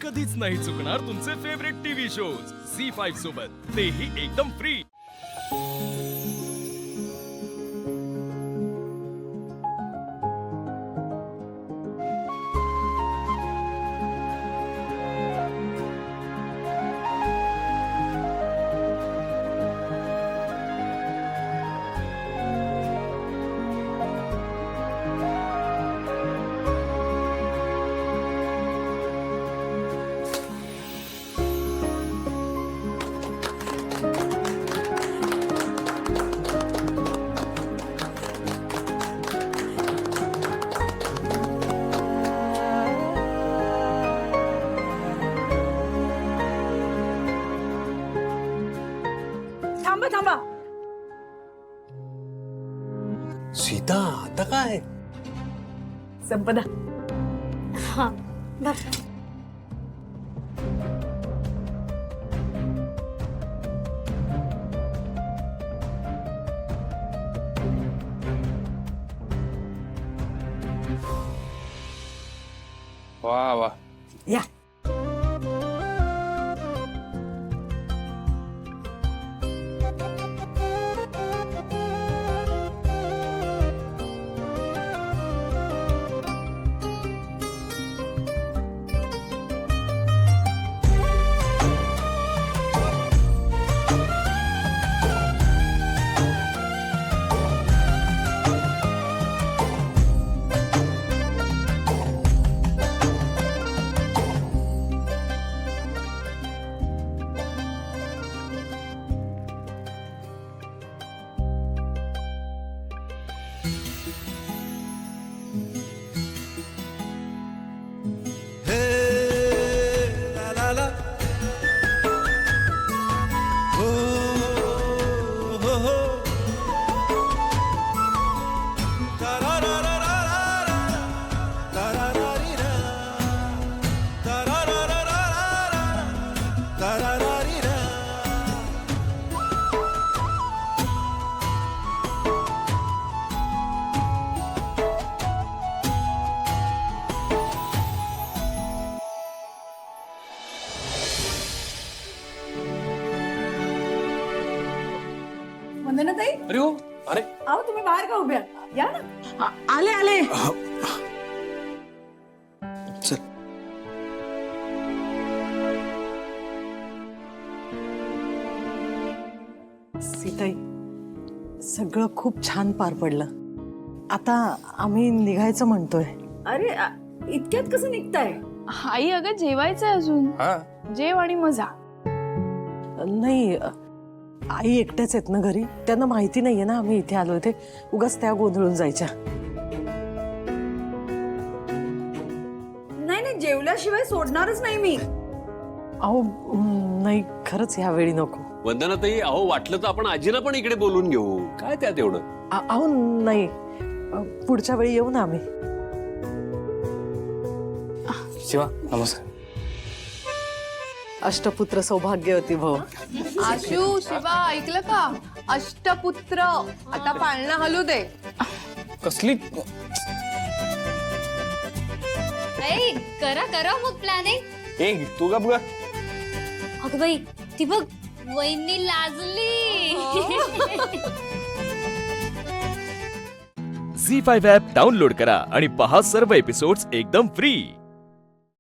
कधीच नाही चुकणार तुमचे फेवरेट टीव्ही शोज झी5 सोबत, तेही एकदम फ्री। थांबा थांबा, सीता आता काय? संपदा हा बघ वा वा, या वंदनाताई, अरे हो, अरे अहो तुम्ही बाहेर का उभ्या? या ना। आले आले। चल, सीताई, सगळं खूप छान पार पडलं। आता आम्ही निघायचं म्हणतोय। अरे इतक्यात कसं निघताय? आई अगं जेवायचंय अजून, हा जेव आणि मजा। नाही, आई एकट्याच आहेत ना घरी, त्यांना माहिती नाहीये ना आम्ही इथे आलोय ते, उगाच त्या गोंधळून जायच्या। नाही नाही, जेवल्याशिवाय सोडणारच नाही मी। अहो नाही, खरंच ह्यावेळी नको। वंदनाताई, अहो वाटलं तर आपण आजीला पण इकडे बोलून घेऊ, काय त्यात एवढं? अहो नाही, पुढच्या वेळी येऊ ना आम्ही। शिवा नमस्कार। अष्टपुत्र सौभाग्यवती भव। आशू, शिवा ऐकलं का? अष्टपुत्र आता पाळणा हलू दे। कसली ऐ करा करा मग प्लॅनिंग। एक तू का बघ? अगं बाई, ती बघ वहिनी लाजली। झी5 ॲप डाउनलोड करा आणि पहा सर्व एपिसोड्स एकदम फ्री।